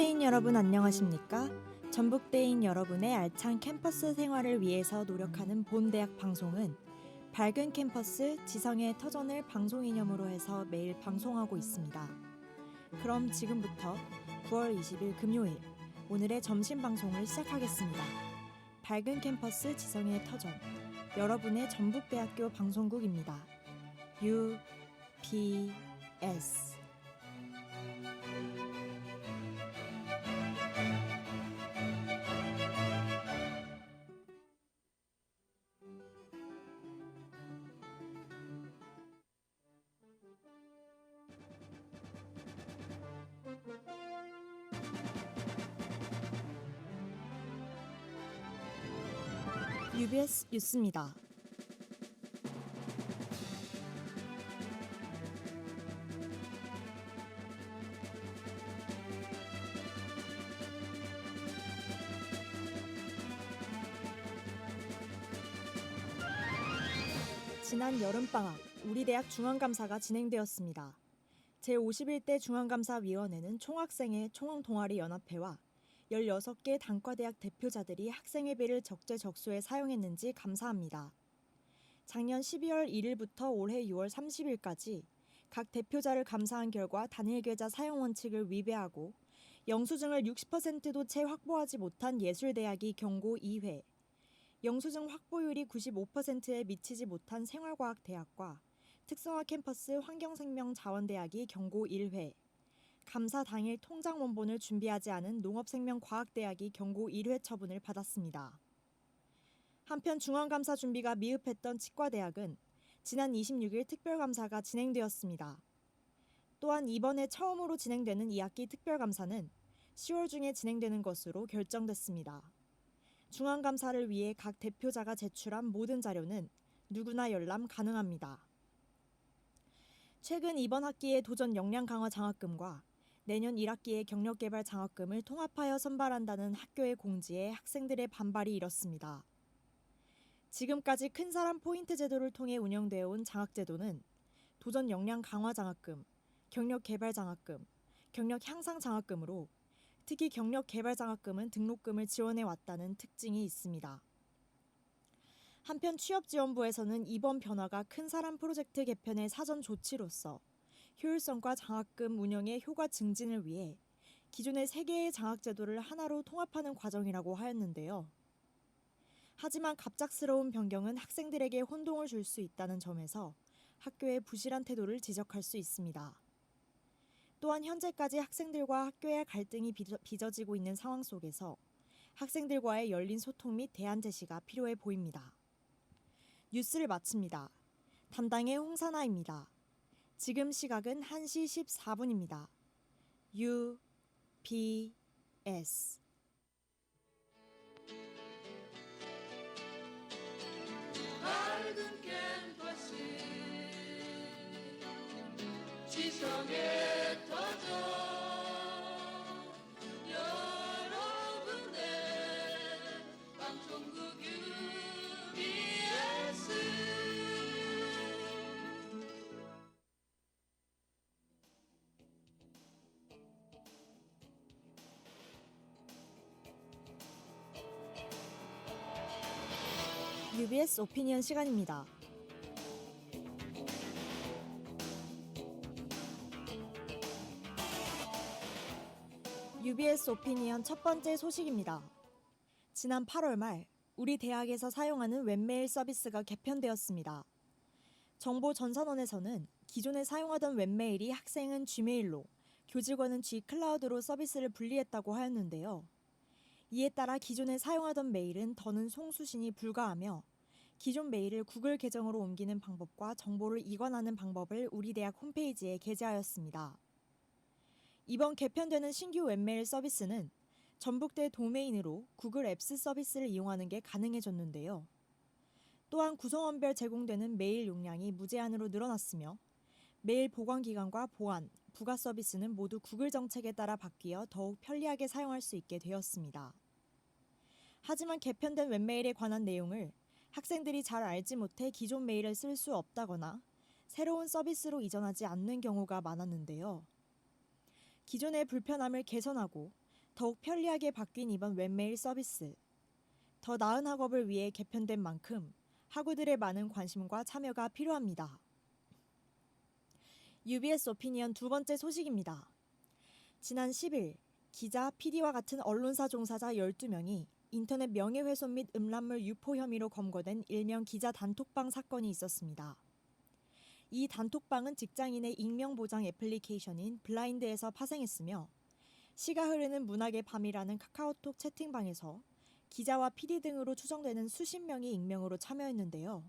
전북대인 여러분 안녕하십니까? 전북대인 여러분의 알찬 캠퍼스 생활을 위해서 노력하는 본대학 방송은 밝은 캠퍼스 지성의 터전을 방송 이념으로 해서 매일 방송하고 있습니다. 그럼 지금부터 9월 20일 금요일 오늘의 점심 방송을 시작하겠습니다. 밝은 캠퍼스 지성의 터전 여러분의 전북대학교 방송국입니다. UPS UBS 뉴스입니다. 지난 여름방학 우리 대학 중앙감사가 진행되었습니다. 제51대 중앙감사위원회는 총학생회 총학동아리연합회와 16개 단과대학 대표자들이 학생회비를 적재적소에 사용했는지 감사합니다. 작년 12월 1일부터 올해 6월 30일까지 각 대표자를 감사한 결과 단일계좌 사용 원칙을 위배하고 영수증을 60%도 채 확보하지 못한 예술대학이 경고 2회, 영수증 확보율이 95%에 미치지 못한 생활과학대학과 특성화 캠퍼스 환경생명자원대학이 경고 1회, 감사 당일 통장 원본을 준비하지 않은 농업생명과학대학이 경고 1회 처분을 받았습니다. 한편 중앙감사 준비가 미흡했던 치과대학은 지난 26일 특별감사가 진행되었습니다. 또한 이번에 처음으로 진행되는 2학기 특별감사는 10월 중에 진행되는 것으로 결정됐습니다. 중앙감사를 위해 각 대표자가 제출한 모든 자료는 누구나 열람 가능합니다. 최근 이번 학기의 도전 역량 강화 장학금과 내년 1학기의 경력개발 장학금을 통합하여 선발한다는 학교의 공지에 학생들의 반발이 일었습니다. 지금까지 큰 사람 포인트 제도를 통해 운영되어 온 장학제도는 도전 역량 강화 장학금, 경력개발 장학금, 경력 향상 장학금으로 특히 경력개발 장학금은 등록금을 지원해 왔다는 특징이 있습니다. 한편 취업지원부에서는 이번 변화가 큰 사람 프로젝트 개편의 사전 조치로서 효율성과 장학금 운영의 효과 증진을 위해 기존의 3개의 장학제도를 하나로 통합하는 과정이라고 하였는데요. 하지만 갑작스러운 변경은 학생들에게 혼동을 줄 수 있다는 점에서 학교의 부실한 태도를 지적할 수 있습니다. 또한 현재까지 학생들과 학교의 갈등이 빚어지고 있는 상황 속에서 학생들과의 열린 소통 및 대안 제시가 필요해 보입니다. 뉴스를 마칩니다. 담당의 홍사나입니다. 지금 시각은 1시 14분입니다. UPS 밝은 캠퍼스 지성의 터전 여러분의 방송국 UBS UBS 오피니언 시간입니다. UBS 오피니언 첫 번째 소식입니다. 지난 8월 말 우리 대학에서 사용하는 웹메일 서비스가 개편되었습니다. 정보전산원에서는 기존에 사용하던 웹메일이 학생은 G메일로, 교직원은 G클라우드로 서비스를 분리했다고 하였는데요. 이에 따라 기존에 사용하던 메일은 더는 송수신이 불가하며 기존 메일을 구글 계정으로 옮기는 방법과 정보를 이관하는 방법을 우리 대학 홈페이지에 게재하였습니다. 이번 개편되는 신규 웹메일 서비스는 전북대 도메인으로 구글 앱스 서비스를 이용하는 게 가능해졌는데요. 또한 구성원별 제공되는 메일 용량이 무제한으로 늘어났으며 메일 보관 기간과 보안, 부가 서비스는 모두 구글 정책에 따라 바뀌어 더욱 편리하게 사용할 수 있게 되었습니다. 하지만 개편된 웹메일에 관한 내용을 학생들이 잘 알지 못해 기존 메일을 쓸 수 없다거나 새로운 서비스로 이전하지 않는 경우가 많았는데요. 기존의 불편함을 개선하고 더욱 편리하게 바뀐 이번 웹메일 서비스. 더 나은 학업을 위해 개편된 만큼 학우들의 많은 관심과 참여가 필요합니다. UBS 오피니언 두 번째 소식입니다. 지난 10일 기자, PD와 같은 언론사 종사자 12명이 인터넷 명예훼손 및 음란물 유포 혐의로 검거된 일명 기자 단톡방 사건이 있었습니다. 이 단톡방은 직장인의 익명 보장 애플리케이션인 블라인드에서 파생했으며 시가 흐르는 문학의 밤이라는 카카오톡 채팅방에서 기자와 PD 등으로 추정되는 수십 명이 익명으로 참여했는데요.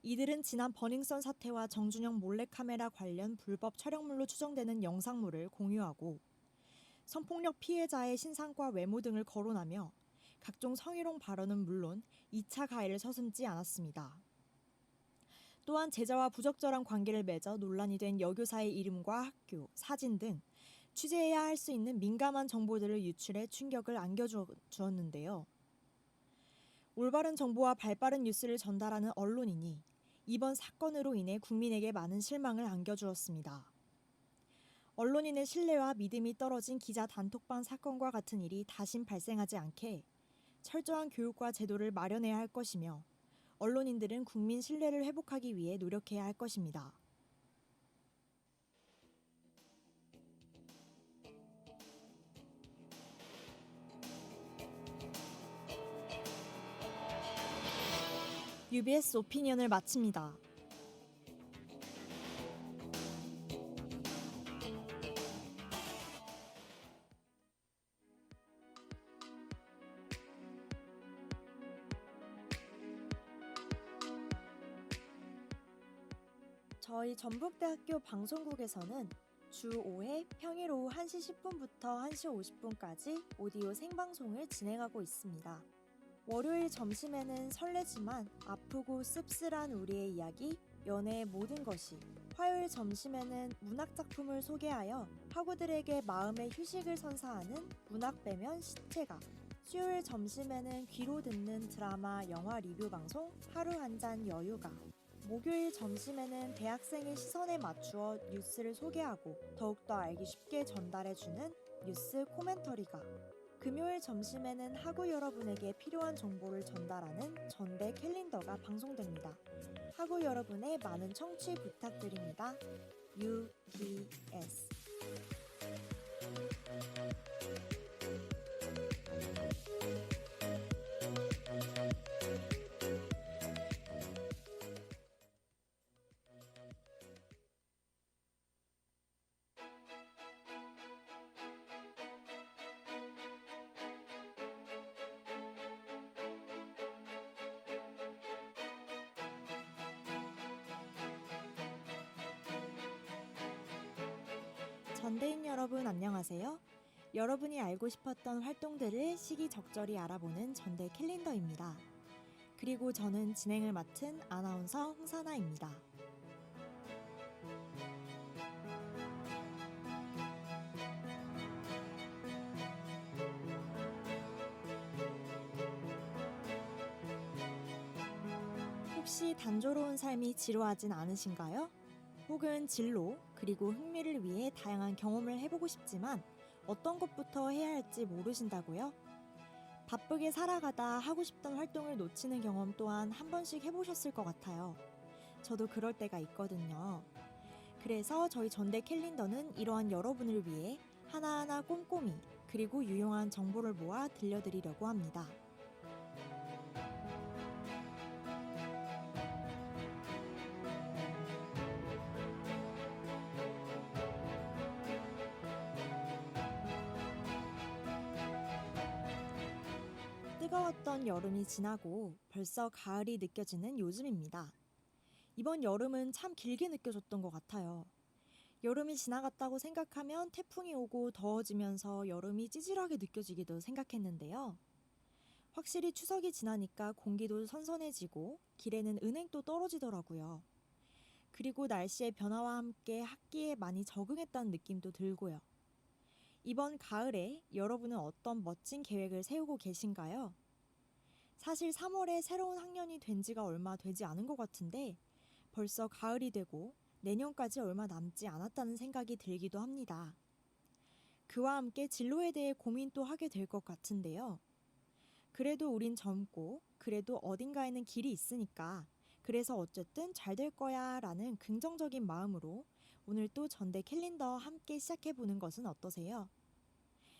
이들은 지난 버닝썬 사태와 정준영 몰래카메라 관련 불법 촬영물로 추정되는 영상물을 공유하고 성폭력 피해자의 신상과 외모 등을 거론하며 각종 성희롱 발언은 물론 2차 가해를 서슴지 않았습니다. 또한 제자와 부적절한 관계를 맺어 논란이 된 여교사의 이름과 학교, 사진 등 취재해야 할 수 있는 민감한 정보들을 유출해 충격을 안겨주었는데요. 올바른 정보와 발빠른 뉴스를 전달하는 언론인이 이번 사건으로 인해 국민에게 많은 실망을 안겨주었습니다. 언론인의 신뢰와 믿음이 떨어진 기자 단톡방 사건과 같은 일이 다신 발생하지 않게 철저한 교육과 제도를 마련해야 할 것이며 언론인들은 국민 신뢰를 회복하기 위해 노력해야 할 것입니다. UBS 오피니언을 마칩니다. 저희 전북대학교 방송국에서는 주 5회 평일 오후 1시 10분부터 1시 50분까지 오디오 생방송을 진행하고 있습니다. 월요일 점심에는 설레지만 아프고 씁쓸한 우리의 이야기, 연애의 모든 것이, 화요일 점심에는 문학작품을 소개하여 학우들에게 마음의 휴식을 선사하는 문학 배면 시체가, 수요일 점심에는 귀로 듣는 드라마, 영화 리뷰 방송 하루 한 잔 여유가, 목요일 점심에는 대학생의 시선에 맞추어 뉴스를 소개하고 더욱더 알기 쉽게 전달해주는 뉴스 코멘터리가, 금요일 점심에는 학우 여러분에게 필요한 정보를 전달하는 전대 캘린더가 방송됩니다. 학우 여러분의 많은 청취 부탁드립니다. UBS 전대인 여러분 안녕하세요. 여러분이 알고 싶었던 활동들을 시기적절히 알아보는 전대 캘린더입니다. 그리고 저는 진행을 맡은 아나운서 홍사나입니다. 혹시 단조로운 삶이 지루하진 않으신가요? 혹은 진로, 그리고 흥미를 위해 다양한 경험을 해보고 싶지만 어떤 것부터 해야 할지 모르신다고요? 바쁘게 살아가다 하고 싶던 활동을 놓치는 경험 또한 한 번씩 해보셨을 것 같아요. 저도 그럴 때가 있거든요. 그래서 저희 전대 캘린더는 이러한 여러분을 위해 하나하나 꼼꼼히 그리고 유용한 정보를 모아 들려드리려고 합니다. 뜨거웠던 여름이 지나고 벌써 가을이 느껴지는 요즘입니다. 이번 여름은 참 길게 느껴졌던 것 같아요. 여름이 지나갔다고 생각하면 태풍이 오고 더워지면서 여름이 찌질하게 느껴지기도 생각했는데요. 확실히 추석이 지나니까 공기도 선선해지고 길에는 은행도 떨어지더라고요. 그리고 날씨의 변화와 함께 학기에 많이 적응했다는 느낌도 들고요. 이번 가을에 여러분은 어떤 멋진 계획을 세우고 계신가요? 사실 3월에 새로운 학년이 된 지가 얼마 되지 않은 것 같은데 벌써 가을이 되고 내년까지 얼마 남지 않았다는 생각이 들기도 합니다. 그 그와 함께 진로에 대해 고민도 하게 될 것 같은데요. 그래도 우린 젊고 그래도 어딘가에는 길이 있으니까 그래서 어쨌든 잘 될 거야 라는 긍정적인 마음으로 오늘 또 전대 캘린더 함께 시작해 보는 것은 어떠세요?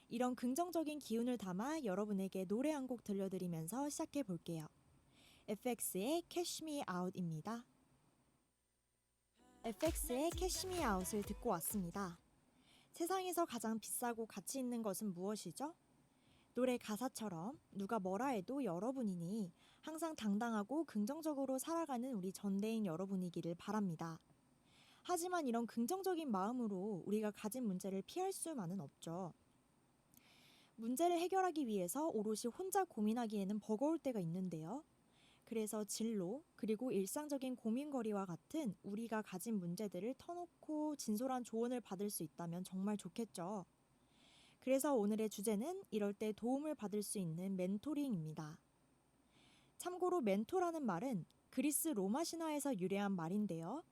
이런 긍정적인 기운을 담아 여러분에게 노래 한 곡 들려드리면서 시작해 볼게요. FX의 Cash Me Out입니다. FX의 Cash Me Out을 듣고 왔습니다. 세상에서 가장 비싸고 가치 있는 것은 무엇이죠? 노래 가사처럼 누가 뭐라 해도 여러분이니 항상 당당하고 긍정적으로 살아가는 우리 전대인 여러분이기를 바랍니다. 하지만 이런 긍정적인 마음으로 우리가 가진 문제를 피할 수만은 없죠. 문제를 해결하기 위해서 오롯이 혼자 고민하기에는 버거울 때가 있는데요. 그래서 진로 그리고 일상적인 고민거리와 같은 우리가 가진 문제들을 터놓고 진솔한 조언을 받을 수 있다면 정말 좋겠죠. 그래서 오늘의 주제는 이럴 때 도움을 받을 수 있는 멘토링입니다. 참고로 멘토라는 말은 그리스 로마 신화에서 유래한 말인데요.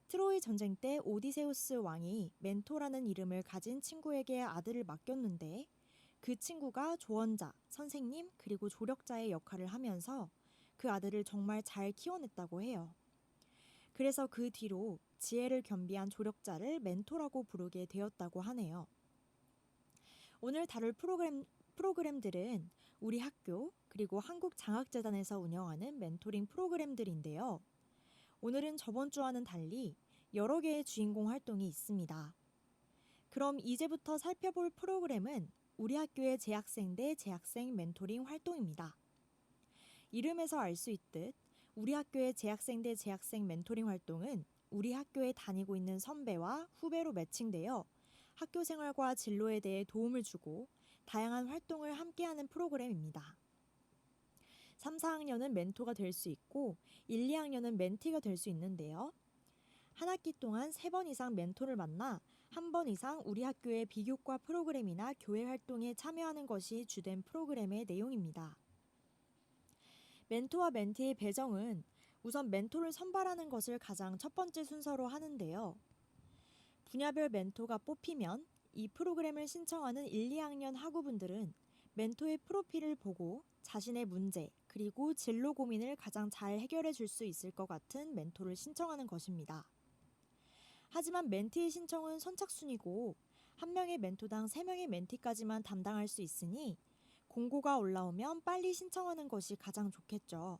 트로이 전쟁 때 오디세우스 왕이 멘토라는 이름을 가진 친구에게 아들을 맡겼는데 그 친구가 조언자, 선생님 그리고 조력자의 역할을 하면서 그 아들을 정말 잘 키워냈다고 해요. 그래서 그 뒤로 지혜를 겸비한 조력자를 멘토라고 부르게 되었다고 하네요. 오늘 다룰 프로그램들은 우리 학교 그리고 한국장학재단에서 운영하는 멘토링 프로그램들인데요. 오늘은 저번 주와는 달리 여러 개의 주인공 활동이 있습니다. 그럼 이제부터 살펴볼 프로그램은 우리 학교의 재학생 대 재학생 멘토링 활동입니다. 이름에서 알 수 있듯 우리 학교의 재학생 대 재학생 멘토링 활동은 우리 학교에 다니고 있는 선배와 후배로 매칭되어 학교 생활과 진로에 대해 도움을 주고 다양한 활동을 함께하는 프로그램입니다. 3, 4학년은 멘토가 될 수 있고 1, 2학년은 멘티가 될 수 있는데요. 한 학기 동안 3번 이상 멘토를 만나 한 번 이상 우리 학교의 비교과 프로그램이나 교회 활동에 참여하는 것이 주된 프로그램의 내용입니다. 멘토와 멘티의 배정은 우선 멘토를 선발하는 것을 가장 첫 번째 순서로 하는데요. 분야별 멘토가 뽑히면 이 프로그램을 신청하는 1, 2학년 학우분들은 멘토의 프로필을 보고 자신의 문제 그리고 진로 고민을 가장 잘 해결해 줄 수 있을 것 같은 멘토를 신청하는 것입니다. 하지만 멘티의 신청은 선착순이고 한 명의 멘토당 3명의 멘티까지만 담당할 수 있으니 공고가 올라오면 빨리 신청하는 것이 가장 좋겠죠.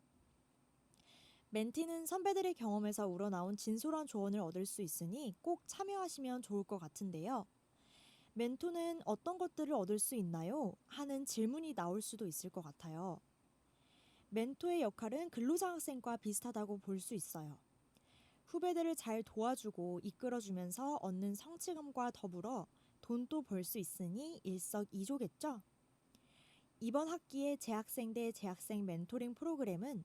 멘티는 선배들의 경험에서 우러나온 진솔한 조언을 얻을 수 있으니 꼭 참여하시면 좋을 것 같은데요. 멘토는 어떤 것들을 얻을 수 있나요? 하는 질문이 나올 수도 있을 것 같아요. 멘토의 역할은 근로장학생과 비슷하다고 볼 수 있어요. 후배들을 잘 도와주고 이끌어주면서 얻는 성취감과 더불어 돈도 벌 수 있으니 일석이조겠죠? 이번 학기의 재학생 대 재학생 멘토링 프로그램은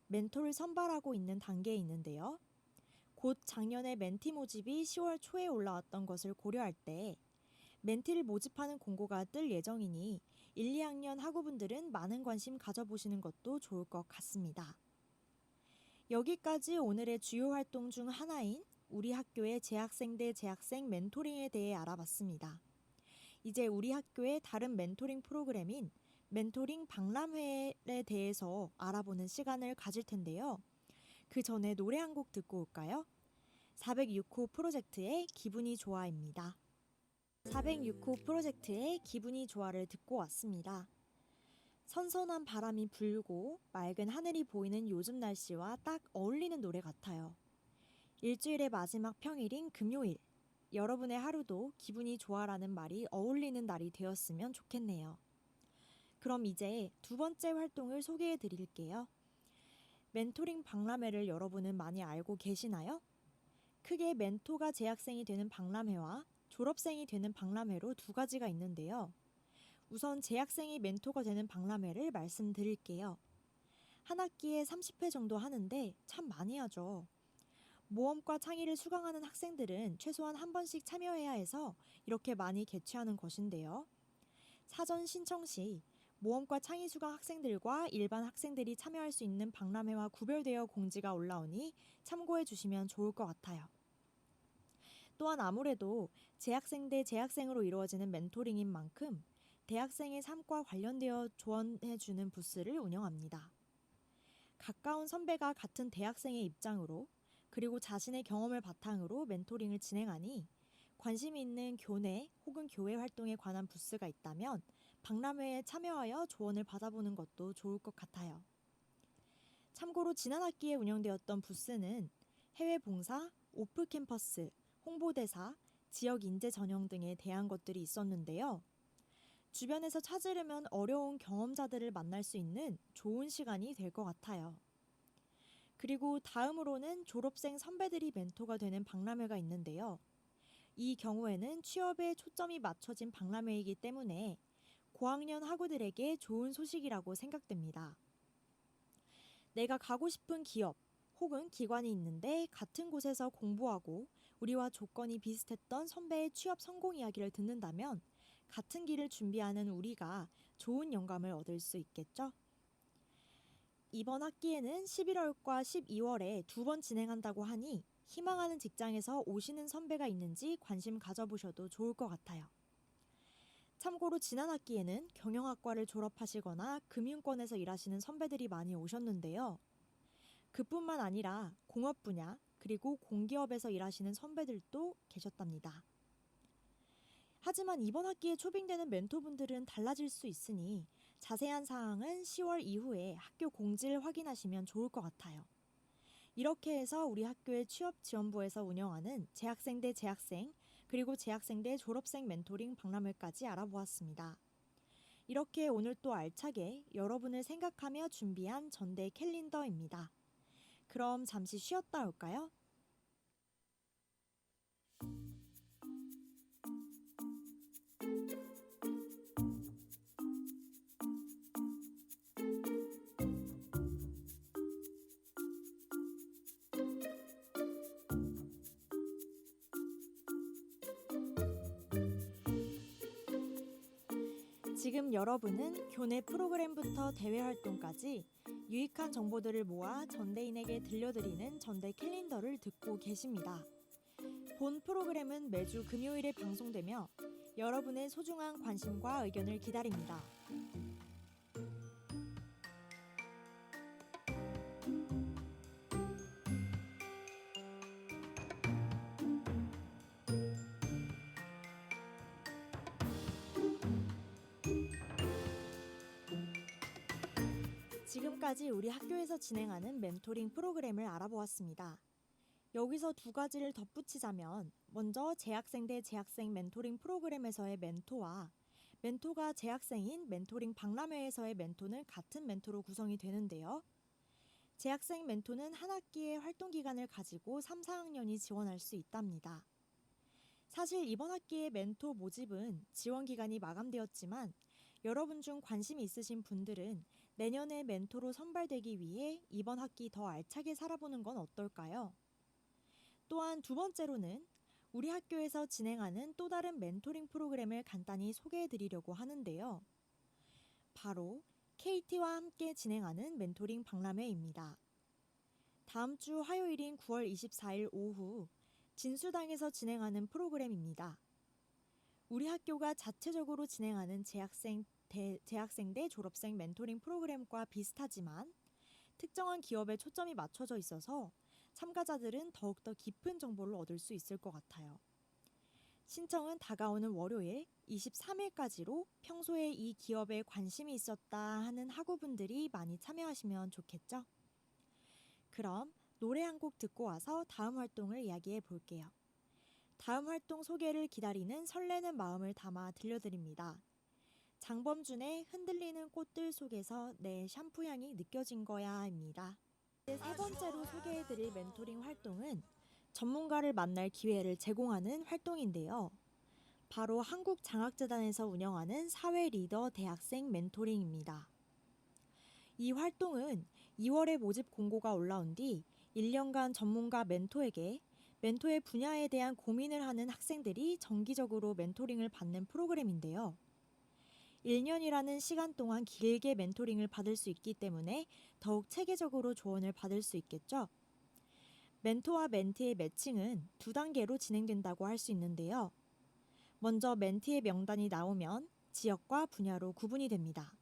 멘토를 선발하고 있는 단계에 있는데요. 곧 작년에 멘티 모집이 10월 초에 올라왔던 것을 고려할 때 멘티를 모집하는 공고가 뜰 예정이니 1, 2학년 학우분들은 많은 관심 가져보시는 것도 좋을 것 같습니다. 여기까지 오늘의 주요 활동 중 하나인 우리 학교의 재학생 대 재학생 멘토링에 대해 알아봤습니다. 이제 우리 학교의 다른 멘토링 프로그램인 멘토링 박람회에 대해서 알아보는 시간을 가질 텐데요. 그 전에 노래 한 곡 듣고 올까요? 406호 프로젝트의 기분이 좋아입니다. 406호 프로젝트의 기분이 좋아를 듣고 왔습니다. 선선한 바람이 불고 맑은 하늘이 보이는 요즘 날씨와 딱 어울리는 노래 같아요. 일주일의 마지막 평일인 금요일, 여러분의 하루도 기분이 좋아라는 말이 어울리는 날이 되었으면 좋겠네요. 그럼 이제 두 번째 활동을 소개해 드릴게요. 멘토링 박람회를 여러분은 많이 알고 계시나요? 크게 멘토가 재학생이 되는 박람회와 졸업생이 되는 박람회로 두 가지가 있는데요. 우선 재학생이 멘토가 되는 박람회를 말씀드릴게요. 한 학기에 30회 정도 하는데 참 많이 하죠. 모험과 창의를 수강하는 학생들은 최소한 한 번씩 참여해야 해서 이렇게 많이 개최하는 것인데요. 사전 신청 시 모험과 창의 수강 학생들과 일반 학생들이 참여할 수 있는 박람회와 구별되어 공지가 올라오니 참고해 주시면 좋을 것 같아요. 또한 아무래도 재학생 대 재학생으로 이루어지는 멘토링인 만큼 대학생의 삶과 관련되어 조언해주는 부스를 운영합니다. 가까운 선배가 같은 대학생의 입장으로 그리고 자신의 경험을 바탕으로 멘토링을 진행하니 관심이 있는 교내 혹은 교회 활동에 관한 부스가 있다면 박람회에 참여하여 조언을 받아보는 것도 좋을 것 같아요. 참고로 지난 학기에 운영되었던 부스는 해외 봉사, 오프 캠퍼스, 홍보대사, 지역 인재 전형 등에 대한 것들이 있었는데요. 주변에서 찾으려면 어려운 경험자들을 만날 수 있는 좋은 시간이 될 것 같아요. 그리고 다음으로는 졸업생 선배들이 멘토가 되는 박람회가 있는데요. 이 경우에는 취업에 초점이 맞춰진 박람회이기 때문에 고학년 학우들에게 좋은 소식이라고 생각됩니다. 내가 가고 싶은 기업 혹은 기관이 있는데 같은 곳에서 공부하고 우리와 조건이 비슷했던 선배의 취업 성공 이야기를 듣는다면 같은 길을 준비하는 우리가 좋은 영감을 얻을 수 있겠죠? 이번 학기에는 11월과 12월에 2번 진행한다고 하니 희망하는 직장에서 오시는 선배가 있는지 관심 가져보셔도 좋을 것 같아요. 참고로 지난 학기에는 경영학과를 졸업하시거나 금융권에서 일하시는 선배들이 많이 오셨는데요. 그뿐만 아니라 공업 분야 그리고 공기업에서 일하시는 선배들도 계셨답니다. 하지만 이번 학기에 초빙되는 멘토분들은 달라질 수 있으니 자세한 사항은 10월 이후에 학교 공지를 확인하시면 좋을 것 같아요. 이렇게 해서 우리 학교의 취업지원부에서 운영하는 재학생 대 재학생 그리고 재학생 대 졸업생 멘토링 박람회까지 알아보았습니다. 이렇게 오늘 또 알차게 여러분을 생각하며 준비한 전대 캘린더입니다. 그럼 잠시 쉬었다 올까요? 지금 여러분은 교내 프로그램부터 대외 활동까지 유익한 정보들을 모아 전대인에게 들려드리는 전대 캘린더를 듣고 계십니다. 본 프로그램은 매주 금요일에 방송되며 여러분의 소중한 관심과 의견을 기다립니다. 지금까지 우리 학교에서 진행하는 멘토링 프로그램을 알아보았습니다. 여기서 두 가지를 덧붙이자면 먼저 재학생 대 재학생 멘토링 프로그램에서의 멘토와 멘토가 재학생인 멘토링 박람회에서의 멘토는 같은 멘토로 구성이 되는데요. 재학생 멘토는 한 학기의 활동 기간을 가지고 3, 4학년이 지원할 수 있답니다. 사실 이번 학기의 멘토 모집은 지원 기간이 마감되었지만 여러분 중 관심이 있으신 분들은 내년에 멘토로 선발되기 위해 이번 학기 더 알차게 살아보는 건 어떨까요? 또한 두 번째로는 우리 학교에서 진행하는 또 다른 멘토링 프로그램을 간단히 소개해 드리려고 하는데요. 바로 KT와 함께 진행하는 멘토링 박람회입니다. 다음 주 화요일인 9월 24일 오후 진수당에서 진행하는 프로그램입니다. 우리 학교가 자체적으로 진행하는 재학생 대 졸업생 멘토링 프로그램과 비슷하지만 특정한 기업에 초점이 맞춰져 있어서 참가자들은 더욱더 깊은 정보를 얻을 수 있을 것 같아요. 신청은 다가오는 월요일 23일까지로 평소에 이 기업에 관심이 있었다 하는 학우분들이 많이 참여하시면 좋겠죠? 그럼 노래 한 곡 듣고 와서 다음 활동을 이야기해 볼게요. 다음 활동 소개를 기다리는 설레는 마음을 담아 들려드립니다. 장범준의 흔들리는 꽃들 속에서 내 샴푸 향이 느껴진 거야입니다. 세 번째로 소개해드릴 멘토링 활동은 전문가를 만날 기회를 제공하는 활동인데요. 바로 한국장학재단에서 운영하는 사회 리더 대학생 멘토링입니다. 이 활동은 2월에 모집 공고가 올라온 뒤 1년간 전문가 멘토에게 멘토의 분야에 대한 고민을 하는 학생들이 정기적으로 멘토링을 받는 프로그램인데요. 1년이라는 시간 동안 길게 멘토링을 받을 수 있기 때문에 더욱 체계적으로 조언을 받을 수 있겠죠. 멘토와 멘티의 매칭은 두 단계로 진행된다고 할 수 있는데요. 먼저 멘티의 명단이 나오면 지역과 분야로 구분이 됩니다.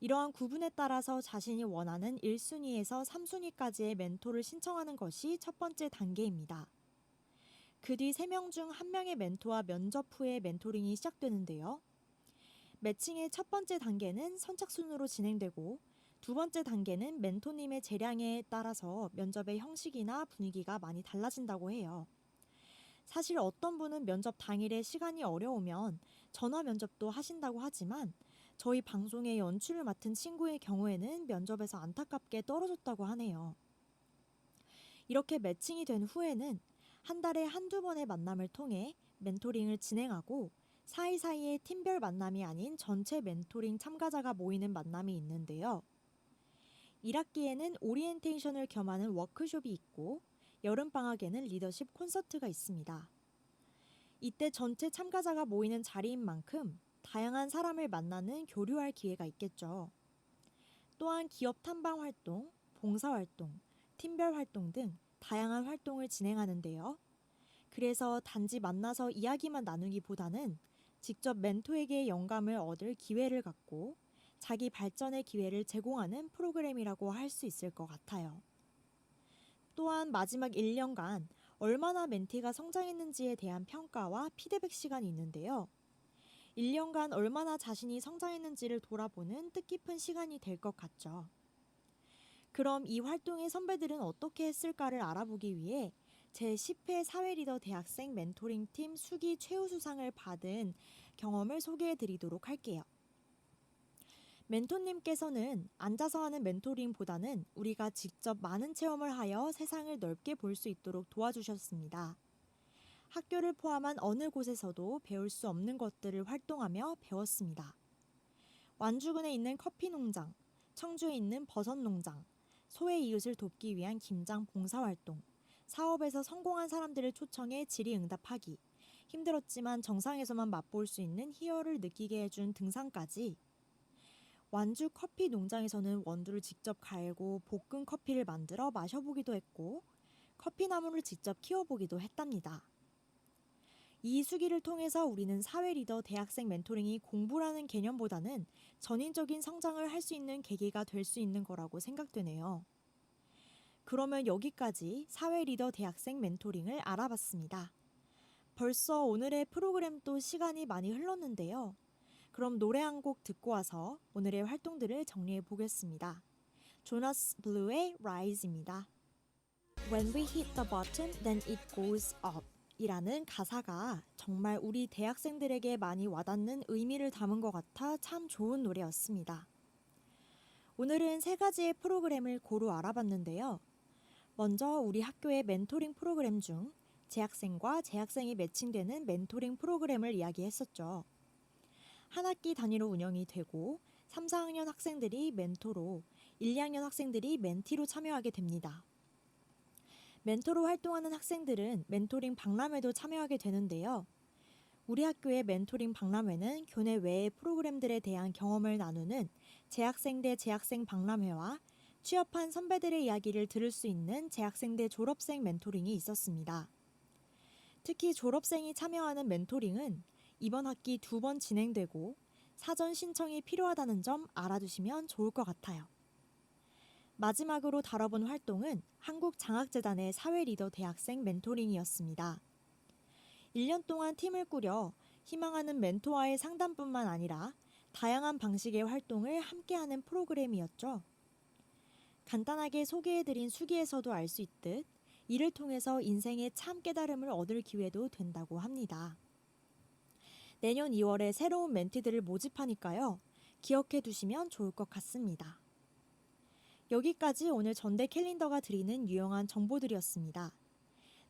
이러한 구분에 따라서 자신이 원하는 1순위에서 3순위까지의 멘토를 신청하는 것이 첫 번째 단계입니다. 그 뒤 3명 중 1명의 멘토와 면접 후에 멘토링이 시작되는데요. 매칭의 첫 번째 단계는 선착순으로 진행되고 두 번째 단계는 멘토님의 재량에 따라서 면접의 형식이나 분위기가 많이 달라진다고 해요. 사실 어떤 분은 면접 당일에 시간이 어려우면 전화 면접도 하신다고 하지만 저희 방송의 연출을 맡은 친구의 경우에는 면접에서 안타깝게 떨어졌다고 하네요. 이렇게 매칭이 된 후에는 한 달에 한두 번의 만남을 통해 멘토링을 진행하고 사이사이에 팀별 만남이 아닌 전체 멘토링 참가자가 모이는 만남이 있는데요. 1학기에는 오리엔테이션을 겸하는 워크숍이 있고 여름방학에는 리더십 콘서트가 있습니다. 이때 전체 참가자가 모이는 자리인 만큼 다양한 사람을 만나는 교류할 기회가 있겠죠. 또한 기업 탐방 활동, 봉사활동, 팀별 활동 등 다양한 활동을 진행하는데요. 그래서 단지 만나서 이야기만 나누기보다는 직접 멘토에게 영감을 얻을 기회를 갖고 자기 발전의 기회를 제공하는 프로그램이라고 할 수 있을 것 같아요. 또한 마지막 1년간 얼마나 멘티가 성장했는지에 대한 평가와 피드백 시간이 있는데요. 1년간 얼마나 자신이 성장했는지를 돌아보는 뜻깊은 시간이 될 것 같죠. 그럼 이 활동의 선배들은 어떻게 했을까를 알아보기 위해 제10회 사회리더 대학생 멘토링 팀 수기 최우수상을 받은 경험을 소개해 드리도록 할게요. 멘토님께서는 앉아서 하는 멘토링보다는 우리가 직접 많은 체험을 하여 세상을 넓게 볼 수 있도록 도와주셨습니다. 학교를 포함한 어느 곳에서도 배울 수 없는 것들을 활동하며 배웠습니다. 완주군에 있는 커피 농장, 청주에 있는 버섯 농장, 소외 이웃을 돕기 위한 김장 봉사활동, 사업에서 성공한 사람들을 초청해 질의응답하기, 힘들었지만 정상에서만 맛볼 수 있는 희열을 느끼게 해준 등산까지 완주 커피 농장에서는 원두를 직접 갈고 볶은 커피를 만들어 마셔보기도 했고 커피나무를 직접 키워보기도 했답니다. 이 수기를 통해서 우리는 사회 리더 대학생 멘토링이 공부라는 개념보다는 전인적인 성장을 할 수 있는 계기가 될 수 있는 거라고 생각되네요. 그러면 여기까지 사회 리더 대학생 멘토링을 알아봤습니다. 벌써 오늘의 프로그램도 시간이 많이 흘렀는데요. 그럼 노래 한 곡 듣고 와서 오늘의 활동들을 정리해 보겠습니다. 조나스 블루의 Rise입니다. When we hit the bottom, then it goes up 이라는 가사가 정말 우리 대학생들에게 많이 와닿는 의미를 담은 것 같아 참 좋은 노래였습니다. 오늘은 3가지의 프로그램을 고루 알아봤는데요. 먼저 우리 학교의 멘토링 프로그램 중 재학생과 재학생이 매칭되는 멘토링 프로그램을 이야기했었죠. 한 학기 단위로 운영이 되고 3, 4학년 학생들이 멘토로, 1, 2학년 학생들이 멘티로 참여하게 됩니다. 멘토로 활동하는 학생들은 멘토링 박람회도 참여하게 되는데요. 우리 학교의 멘토링 박람회는 교내 외의 프로그램들에 대한 경험을 나누는 재학생 대 재학생 박람회와 취업한 선배들의 이야기를 들을 수 있는 재학생 대 졸업생 멘토링이 있었습니다. 특히 졸업생이 참여하는 멘토링은 이번 학기 2번 진행되고 사전 신청이 필요하다는 점 알아두시면 좋을 것 같아요. 마지막으로 다뤄본 활동은 한국장학재단의 사회리더 대학생 멘토링이었습니다. 1년 동안 팀을 꾸려 희망하는 멘토와의 상담뿐만 아니라 다양한 방식의 활동을 함께하는 프로그램이었죠. 간단하게 소개해드린 수기에서도 알 수 있듯 이를 통해서 인생의 참 깨달음을 얻을 기회도 된다고 합니다. 내년 2월에 새로운 멘티들을 모집하니까요. 기억해 두시면 좋을 것 같습니다. 여기까지 오늘 전대 캘린더가 드리는 유용한 정보들이었습니다.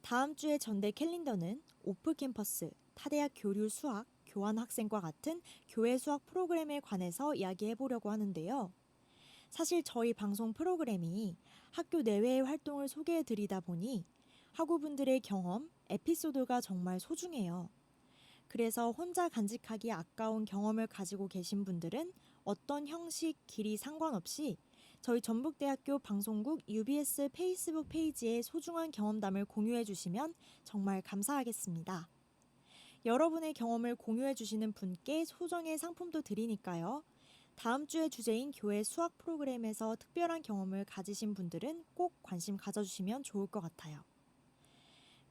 다음 주에 전대 캘린더는 오프캠퍼스, 타대학 교류 수학, 교환 학생과 같은 교회 수학 프로그램에 관해서 이야기해 보려고 하는데요. 사실 저희 방송 프로그램이 학교 내외의 활동을 소개해 드리다 보니 학우분들의 경험, 에피소드가 정말 소중해요. 그래서 혼자 간직하기 아까운 경험을 가지고 계신 분들은 어떤 형식, 길이 상관없이 저희 전북대학교 방송국 UBS 페이스북 페이지에 소중한 경험담을 공유해 주시면 정말 감사하겠습니다. 여러분의 경험을 공유해 주시는 분께 소정의 상품도 드리니까요. 다음 주의 주제인 교회 수학 프로그램에서 특별한 경험을 가지신 분들은 꼭 관심 가져주시면 좋을 것 같아요.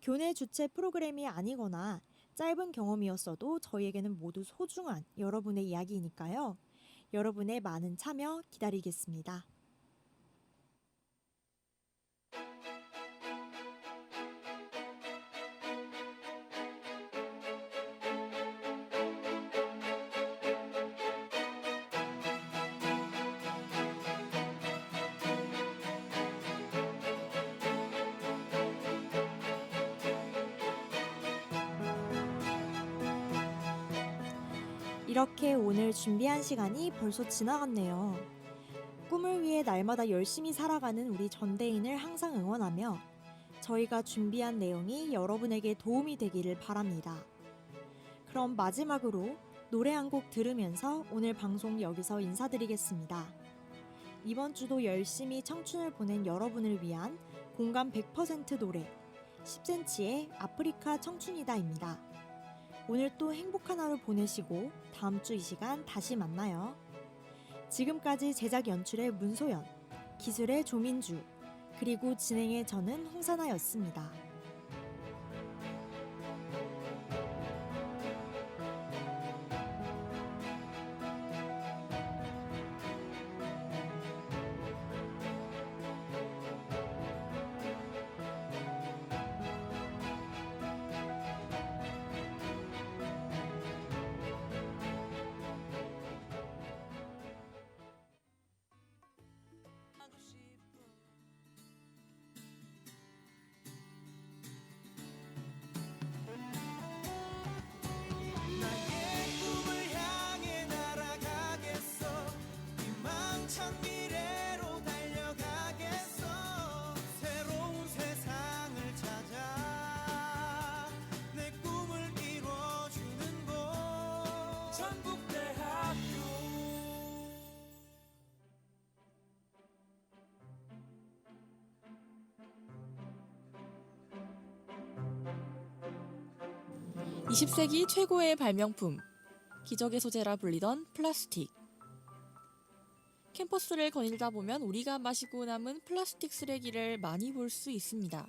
교내 주최 프로그램이 아니거나 짧은 경험이었어도 저희에게는 모두 소중한 여러분의 이야기이니까요. 여러분의 많은 참여 기다리겠습니다. 이렇게 오늘 준비한 시간이 벌써 지나갔네요. 꿈을 위해 날마다 열심히 살아가는 우리 전대인을 항상 응원하며 저희가 준비한 내용이 여러분에게 도움이 되기를 바랍니다. 그럼 마지막으로 노래 한 곡 들으면서 오늘 방송 여기서 인사드리겠습니다. 이번 주도 열심히 청춘을 보낸 여러분을 위한 공감 100% 노래 10cm의 아프리카 청춘이다입니다. 오늘 또 행복한 하루 보내시고 다음 주 이 시간 다시 만나요. 지금까지 제작 연출의 문소연, 기술의 조민주, 그리고 진행의 저는 홍사나였습니다. 나의 꿈을 향해 날아가겠어. 희망찬 미래로 달려가겠어. 새로운 세상을 찾아 내 꿈을 이뤄주는 곳 전북대학교. 20세기 최고의 발명품, 기적의 소재라 불리던 플라스틱. 캠퍼스를 거닐다 보면 우리가 마시고 남은 플라스틱 쓰레기를 많이 볼 수 있습니다.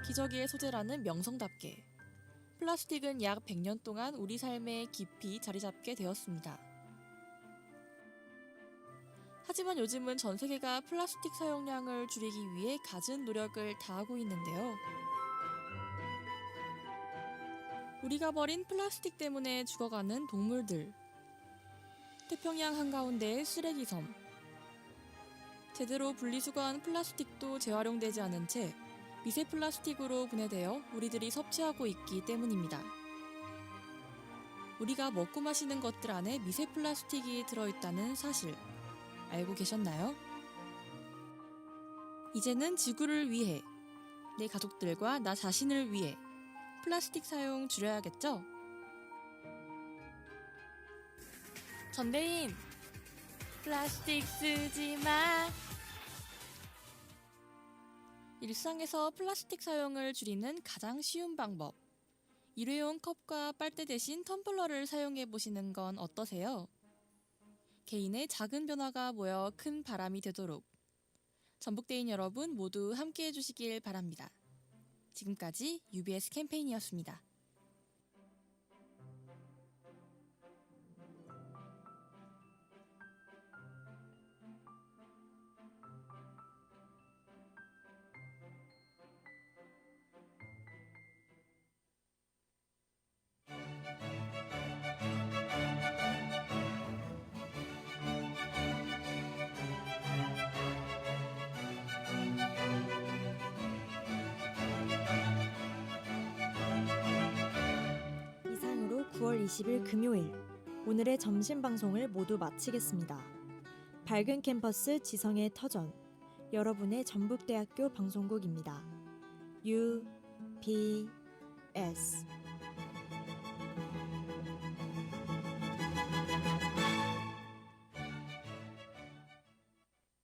기적의 소재라는 명성답게 플라스틱은 약 100년 동안 우리 삶에 깊이 자리 잡게 되었습니다. 하지만 요즘은 전 세계가 플라스틱 사용량을 줄이기 위해 갖은 노력을 다하고 있는데요. 우리가 버린 플라스틱 때문에 죽어가는 동물들, 태평양 한가운데의 쓰레기섬, 제대로 분리수거한 플라스틱도 재활용되지 않은 채 미세 플라스틱으로 분해되어 우리들이 섭취하고 있기 때문입니다. 우리가 먹고 마시는 것들 안에 미세 플라스틱이 들어있다는 사실 알고 계셨나요? 이제는 지구를 위해, 내 가족들과 나 자신을 위해 플라스틱 사용 줄여야겠죠? 전대인, 플라스틱 쓰지 마. 일상에서 플라스틱 사용을 줄이는 가장 쉬운 방법. 일회용 컵과 빨대 대신 텀블러를 사용해 보시는 건 어떠세요? 개인의 작은 변화가 모여 큰 바람이 되도록 전북대인 여러분 모두 함께 해주시길 바랍니다. 지금까지 UBS 캠페인이었습니다. 이상으로 9월 20일 금요일 오늘의 점심 방송을 모두 마치겠습니다. 밝은 캠퍼스 지성의 터전 여러분의 전북대학교 방송국입니다. UBS